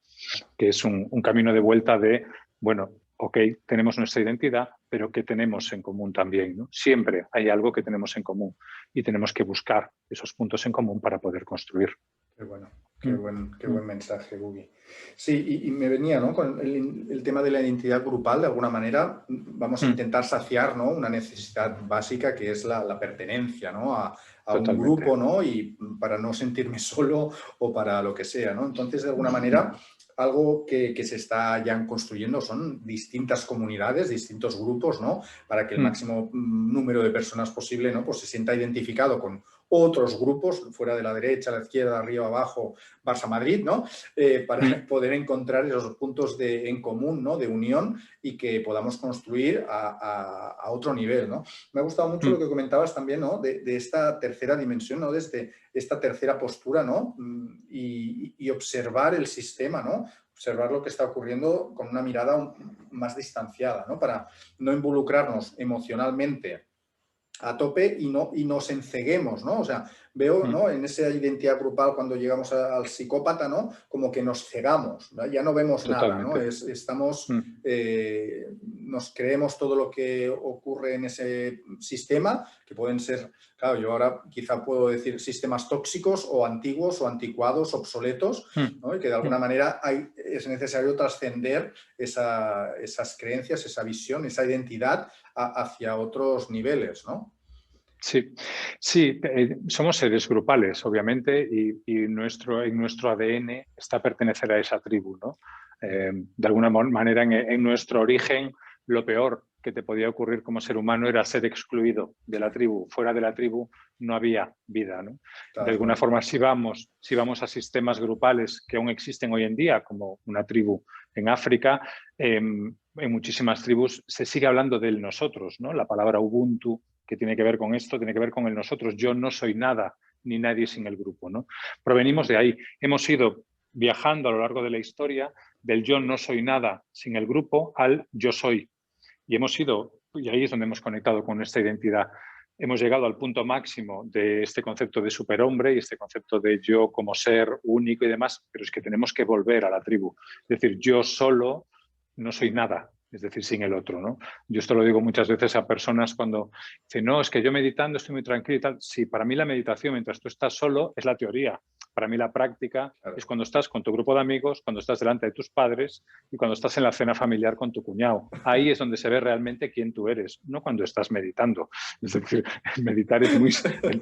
que es un camino de vuelta de, bueno, ok, tenemos nuestra identidad, pero ¿qué tenemos en común también, ¿no? Siempre hay algo que tenemos en común y tenemos que buscar esos puntos en común para poder construir. Qué bueno, qué buen mensaje, Gugi. Sí, y me venía, ¿no? Con el tema de la identidad grupal, de alguna manera, vamos a intentar saciar, ¿no? Una necesidad básica que es la pertenencia, ¿no? A un grupo, ¿no? Y para no sentirme solo o para lo que sea, ¿no? Entonces, de alguna manera, algo que se está ya construyendo son distintas comunidades, distintos grupos, ¿no? Para que el máximo número de personas posible, ¿no? Pues se sienta identificado con otros grupos, fuera de la derecha, la izquierda, arriba, abajo, Barça-Madrid, ¿no? Para poder encontrar esos puntos en común, ¿no? De unión y que podamos construir a otro nivel, ¿no? Me ha gustado mucho lo que comentabas también, ¿no? De esta tercera dimensión, ¿no? Desde esta tercera postura, ¿no? Y observar el sistema, ¿no? Observar lo que está ocurriendo con una mirada más distanciada, ¿no? Para no involucrarnos emocionalmente a tope y nos enceguemos, ¿no? O sea, veo, ¿no? En esa identidad grupal cuando llegamos al psicópata, ¿no? Como que nos cegamos, ¿no? Ya no vemos nada, ¿no? Nos creemos todo lo que ocurre en ese sistema, que pueden ser, claro, yo ahora quizá puedo decir sistemas tóxicos o antiguos o anticuados, obsoletos, ¿no? Y que de alguna manera es necesario trascender esas creencias, esa visión, esa identidad hacia otros niveles, ¿no? Sí, sí, somos seres grupales, obviamente, y en nuestro ADN está pertenecer a esa tribu, ¿no? De alguna manera, en nuestro origen, lo peor que te podía ocurrir como ser humano era ser excluido de la tribu. Fuera de la tribu no había vida, ¿no? De alguna forma, si vamos a sistemas grupales que aún existen hoy en día, como una tribu en África, en muchísimas tribus se sigue hablando del nosotros, ¿no? La palabra Ubuntu, que tiene que ver con esto, tiene que ver con el nosotros. Yo no soy nada ni nadie sin el grupo, ¿no? Provenimos de ahí. Hemos ido viajando a lo largo de la historia del yo no soy nada sin el grupo al yo soy. Y hemos ido, y ahí es donde hemos conectado con esta identidad. Hemos llegado al punto máximo de este concepto de superhombre y este concepto de yo como ser único y demás, pero es que tenemos que volver a la tribu. Es decir, yo solo no soy nada, es decir, sin el otro, ¿no? Yo esto lo digo muchas veces a personas cuando dicen, no, es que yo meditando estoy muy tranquilo y tal. Sí, para mí la meditación mientras tú estás solo es la teoría. Para mí la práctica es cuando estás con tu grupo de amigos, cuando estás delante de tus padres y cuando estás en la cena familiar con tu cuñado. Ahí es donde se ve realmente quién tú eres, no cuando estás meditando. Es decir, meditar es muy...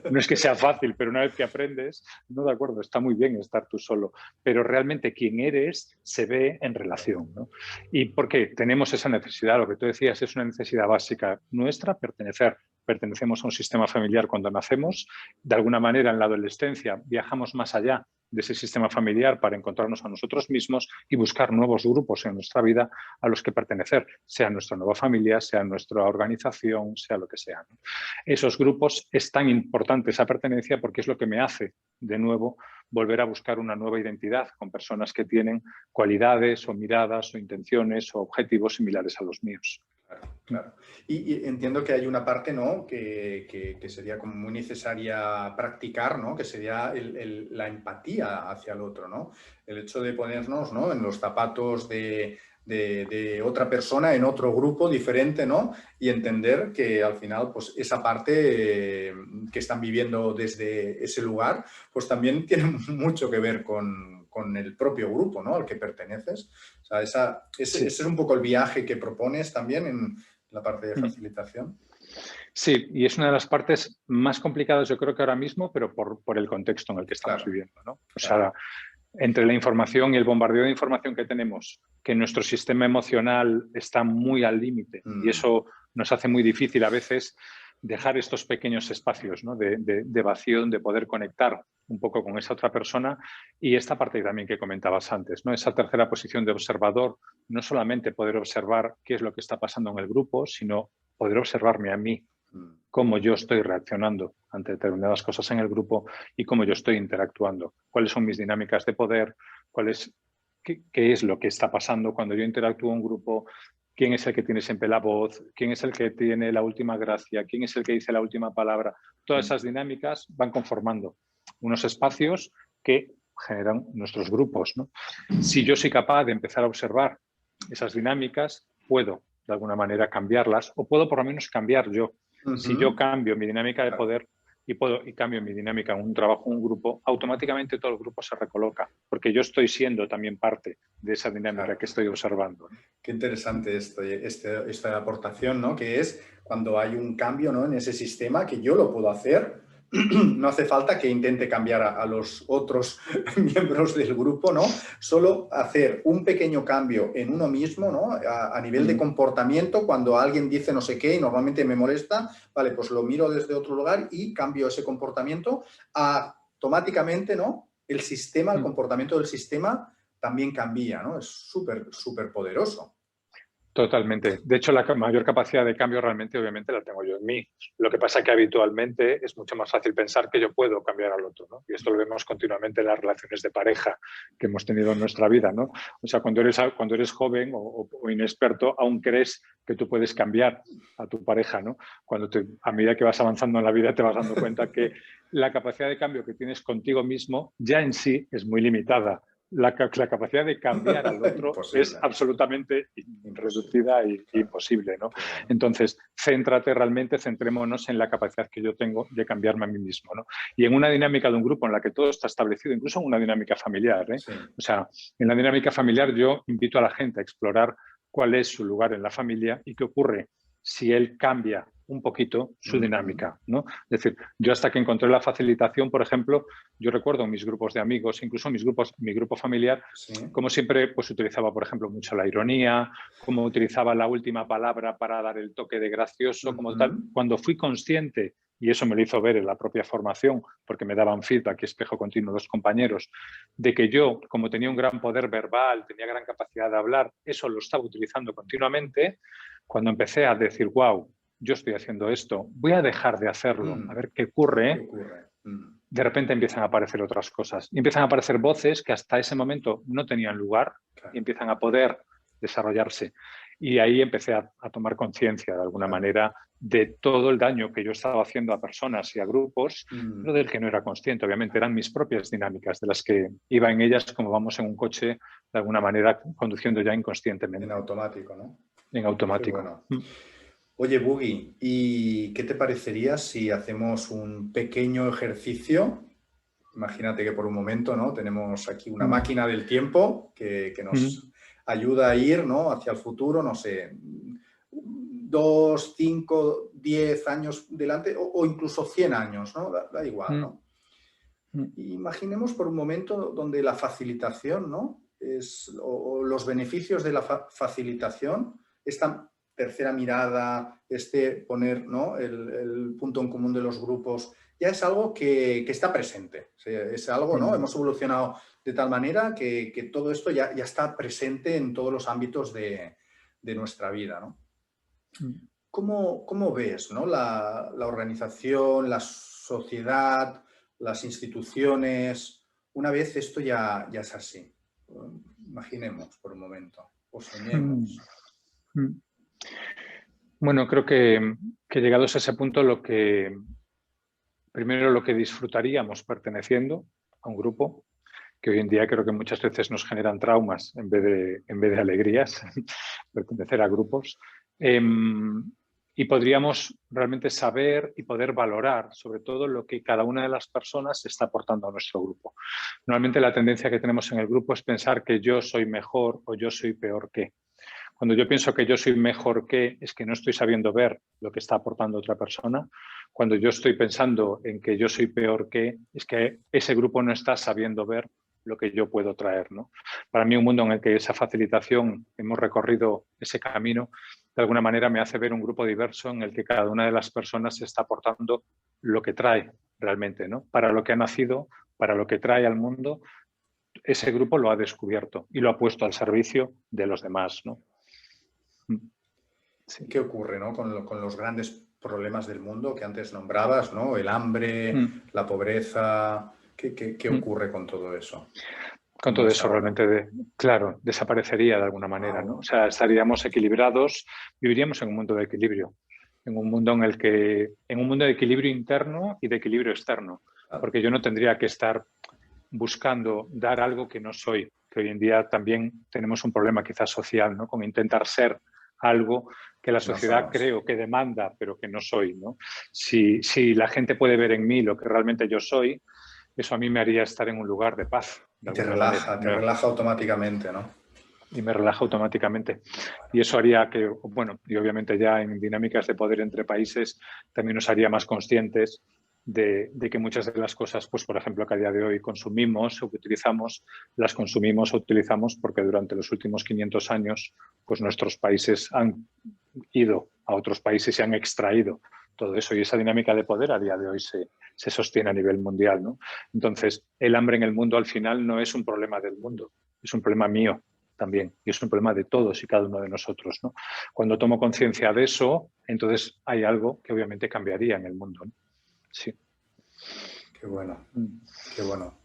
No es que sea fácil, pero una vez que aprendes, no, de acuerdo, está muy bien estar tú solo, pero realmente quién eres se ve en relación, ¿no? Y porque tenemos esa necesidad, lo que tú decías, es una necesidad básica nuestra, pertenecer. Pertenecemos a un sistema familiar cuando nacemos, de alguna manera en la adolescencia viajamos más allá de ese sistema familiar para encontrarnos a nosotros mismos y buscar nuevos grupos en nuestra vida a los que pertenecer, sea nuestra nueva familia, sea nuestra organización, sea lo que sea, ¿no? Esos grupos es tan importante esa pertenencia porque es lo que me hace, de nuevo, volver a buscar una nueva identidad con personas que tienen cualidades o miradas o intenciones o objetivos similares a los míos. Claro, claro. Y entiendo que hay una parte, ¿no?, que sería como muy necesaria practicar, ¿no?, que sería la empatía hacia el otro, ¿no? El hecho de ponernos, ¿no?, en los zapatos de otra persona, en otro grupo diferente, ¿no? Y entender que al final, pues esa parte que están viviendo desde ese lugar, pues también tiene mucho que ver con el propio grupo, ¿no?, al que perteneces. O sea, ese es un poco el viaje que propones también en la parte de facilitación. Sí, y es una de las partes más complicadas, yo creo que ahora mismo, pero por el contexto en el que estamos viviendo, ¿no? O sea, entre la información y el bombardeo de información que tenemos, que nuestro sistema emocional está muy al límite y eso nos hace muy difícil a veces dejar estos pequeños espacios, ¿no?, de vacío, donde poder conectar un poco con esa otra persona y esta parte también que comentabas antes, ¿no?, esa tercera posición de observador, no solamente poder observar qué es lo que está pasando en el grupo, sino poder observarme a mí, cómo yo estoy reaccionando ante determinadas cosas en el grupo y cómo yo estoy interactuando, cuáles son mis dinámicas de poder, qué es lo que está pasando cuando yo interactúo en un grupo, quién es el que tiene siempre la voz, quién es el que tiene la última gracia, quién es el que dice la última palabra. Todas esas dinámicas van conformando unos espacios que generan nuestros grupos, ¿no? Si yo soy capaz de empezar a observar esas dinámicas, puedo de alguna manera cambiarlas o puedo por lo menos cambiar yo. Si yo cambio mi dinámica de poder y cambio mi dinámica en un trabajo, un grupo, automáticamente todo el grupo se recoloca, porque yo estoy siendo también parte de esa dinámica que estoy observando, ¿no? Qué interesante esta aportación, ¿no?, que es cuando hay un cambio, ¿no?, en ese sistema, que yo lo puedo hacer. No hace falta que intente cambiar a los otros miembros del grupo, ¿no? Solo hacer un pequeño cambio en uno mismo, ¿no?, a nivel de comportamiento. Cuando alguien dice no sé qué y normalmente me molesta, vale, pues lo miro desde otro lugar y cambio ese comportamiento. Automáticamente, ¿no?, el sistema, el comportamiento del sistema también cambia, ¿no? Es súper, súper poderoso. Totalmente. De hecho, la mayor capacidad de cambio realmente, obviamente, la tengo yo en mí. Lo que pasa es que habitualmente es mucho más fácil pensar que yo puedo cambiar al otro, ¿no? Y esto lo vemos continuamente en las relaciones de pareja que hemos tenido en nuestra vida, ¿no? O sea, cuando eres joven o inexperto, aún crees que tú puedes cambiar a tu pareja, ¿no? A medida que vas avanzando en la vida te vas dando cuenta que la capacidad de cambio que tienes contigo mismo ya en sí es muy limitada. La capacidad de cambiar al otro es absolutamente reducida e imposible, ¿no? Entonces, centrémonos en la capacidad que yo tengo de cambiarme a mí mismo, ¿no? Y en una dinámica de un grupo en la que todo está establecido, incluso en una dinámica familiar, ¿eh? O sea, en la dinámica familiar yo invito a la gente a explorar cuál es su lugar en la familia y qué ocurre si él cambia un poquito su dinámica, ¿no? Es decir, yo hasta que encontré la facilitación, por ejemplo, yo recuerdo en mis grupos de amigos, incluso mi grupo familiar, como siempre pues utilizaba, por ejemplo, mucho la ironía, como utilizaba la última palabra para dar el toque de gracioso, como tal. Cuando fui consciente, y eso me lo hizo ver en la propia formación, porque me daban feedback y espejo continuo los compañeros, de que yo, como tenía un gran poder verbal, tenía gran capacidad de hablar, eso lo estaba utilizando continuamente. Cuando empecé a decir, wow, yo estoy haciendo esto, voy a dejar de hacerlo, a ver qué ocurre. de repente empiezan a aparecer otras cosas. Y empiezan a aparecer voces que hasta ese momento no tenían lugar y empiezan a poder desarrollarse. Y ahí empecé a tomar conciencia, de alguna manera, de todo el daño que yo estaba haciendo a personas y a grupos, pero del que no era consciente. Obviamente eran mis propias dinámicas, de las que iba en ellas como vamos en un coche, de alguna manera, conduciendo ya inconscientemente. En automático, ¿no? En automático. Bueno. Oye, Buggy, ¿y qué te parecería si hacemos un pequeño ejercicio? Imagínate que por un momento, ¿no? Tenemos aquí una máquina del tiempo que nos ayuda a ir, ¿no? Hacia el futuro, no sé, 2, 5, 10 años delante o incluso 100 años, ¿no? Da igual, ¿no? Imaginemos por un momento donde la facilitación, ¿no? o los beneficios de la facilitación, esta tercera mirada, poner, ¿no? el punto en común de los grupos, ya es algo que está presente. Es algo, ¿no? Hemos evolucionado de tal manera que todo esto ya está presente en todos los ámbitos de nuestra vida, ¿no? ¿Cómo ves, ¿no? la organización, la sociedad, las instituciones, una vez esto ya es así? Imaginemos por un momento, o soñemos. Bueno, creo que llegados a ese punto, primero lo que disfrutaríamos perteneciendo a un grupo, que hoy en día creo que muchas veces nos generan traumas en vez de alegrías, pertenecer a grupos. Y podríamos realmente saber y poder valorar sobre todo lo que cada una de las personas está aportando a nuestro grupo. Normalmente la tendencia que tenemos en el grupo es pensar que yo soy mejor o yo soy peor que. Cuando yo pienso que yo soy mejor que, es que no estoy sabiendo ver lo que está aportando otra persona. Cuando yo estoy pensando en que yo soy peor que, es que ese grupo no está sabiendo ver lo que yo puedo traer, ¿no? Para mí un mundo en el que esa facilitación, hemos recorrido ese camino, de alguna manera me hace ver un grupo diverso en el que cada una de las personas está aportando lo que trae realmente, ¿no? Para lo que ha nacido, para lo que trae al mundo, ese grupo lo ha descubierto y lo ha puesto al servicio de los demás, ¿no? Sí. ¿Qué ocurre, ¿no? con los grandes problemas del mundo que antes nombrabas, ¿no? El hambre, la pobreza. ¿Qué ocurre con todo eso? Con todo eso realmente, claro, desaparecería de alguna manera, ¿no? O sea, estaríamos equilibrados, viviríamos en un mundo de equilibrio, en un mundo de equilibrio interno y de equilibrio externo, porque yo no tendría que estar buscando dar algo que no soy, que hoy en día también tenemos un problema quizás social, ¿no? Con intentar ser algo que la sociedad creo que demanda, pero que no soy, ¿no? Si la gente puede ver en mí lo que realmente yo soy, eso a mí me haría estar en un lugar de paz. Te relaja automáticamente, ¿no? Y me relaja automáticamente. Y eso haría que, bueno, y obviamente ya en dinámicas de poder entre países, también nos haría más conscientes de que muchas de las cosas, pues por ejemplo, que a día de hoy consumimos o que utilizamos, las consumimos o utilizamos porque durante los últimos 500 años, pues nuestros países han ido a otros países y han extraído todo eso. Y esa dinámica de poder a día de hoy se sostiene a nivel mundial, ¿no? Entonces, el hambre en el mundo al final no es un problema del mundo, es un problema mío también, y es un problema de todos y cada uno de nosotros, ¿no? Cuando tomo conciencia de eso, entonces hay algo que obviamente cambiaría en el mundo, ¿no? Sí. Qué bueno, qué bueno.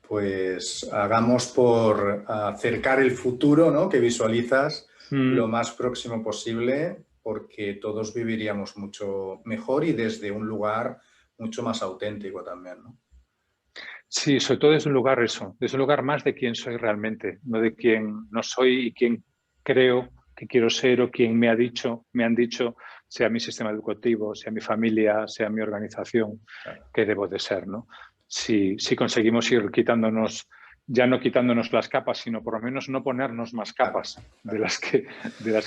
Pues hagamos por acercar el futuro, ¿no? Que visualizas lo más próximo posible, porque todos viviríamos mucho mejor y desde un lugar mucho más auténtico también, ¿no? Sí, sobre todo desde un lugar desde un lugar más de quién soy realmente, no de quién no soy y quién creo que quiero ser o quién me han dicho, sea mi sistema educativo, sea mi familia, sea mi organización, que debo de ser, ¿no? Si conseguimos ir quitándonos, ya no quitándonos las capas, sino por lo menos no ponernos más capas de las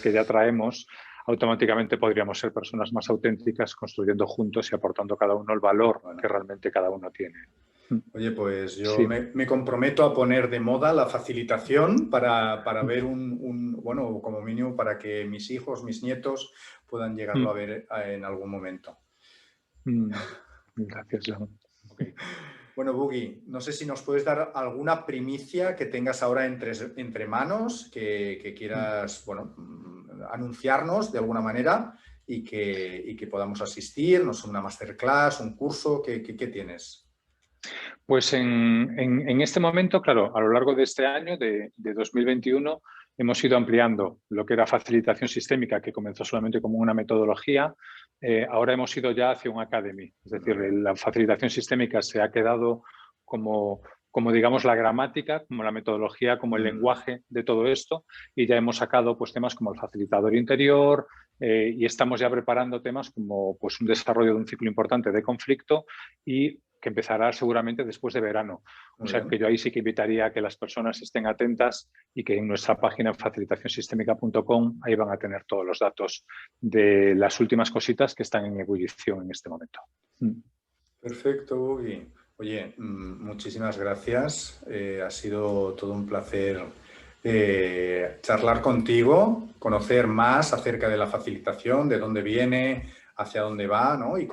que ya traemos, automáticamente podríamos ser personas más auténticas, construyendo juntos y aportando cada uno el valor que realmente cada uno tiene. Oye, pues yo me comprometo a poner de moda la facilitación para ver bueno, como mínimo para que mis hijos, mis nietos puedan llegarlo a ver en algún momento. Gracias, León. Okay. Bueno, Buggy, no sé si nos puedes dar alguna primicia que tengas ahora entre manos, que quieras, bueno, anunciarnos de alguna manera y que podamos asistir, no sé, una masterclass, un curso, ¿qué tienes? Pues en este momento, claro, a lo largo de este año, de 2021, hemos ido ampliando lo que era facilitación sistémica, que comenzó solamente como una metodología. Ahora hemos ido ya hacia un academy, es decir, la facilitación sistémica se ha quedado como digamos, la gramática, como la metodología, como el lenguaje de todo esto, y ya hemos sacado pues, temas como el facilitador interior, y estamos ya preparando temas como pues, un desarrollo de un ciclo importante de conflicto y que empezará seguramente después de verano. O sea que yo ahí sí que invitaría a que las personas estén atentas y que en nuestra página facilitacionsistémica.com ahí van a tener todos los datos de las últimas cositas que están en ebullición en este momento. Perfecto, Ugi. Oye, muchísimas gracias. Ha sido todo un placer charlar contigo, conocer más acerca de la facilitación, de dónde viene, hacia dónde va, ¿no? Y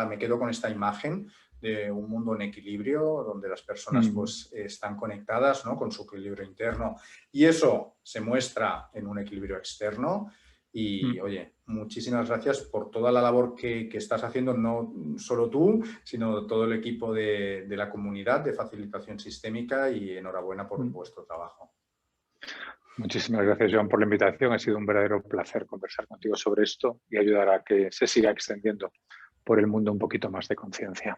me quedo con esta imagen de un mundo en equilibrio, donde las personas pues, están conectadas, ¿no? Con su equilibrio interno. Y eso se muestra en un equilibrio externo. Y, oye, muchísimas gracias por toda la labor que estás haciendo, no solo tú, sino todo el equipo de la comunidad de facilitación sistémica, y enhorabuena por vuestro trabajo. Muchísimas gracias, Joan, por la invitación. Ha sido un verdadero placer conversar contigo sobre esto y ayudar a que se siga extendiendo por el mundo un poquito más de conciencia.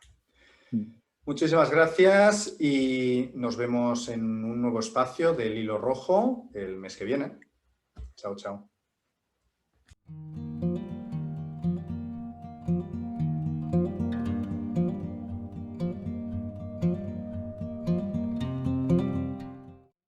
Muchísimas gracias y nos vemos en un nuevo espacio del Hilo Rojo el mes que viene. Chao, chao.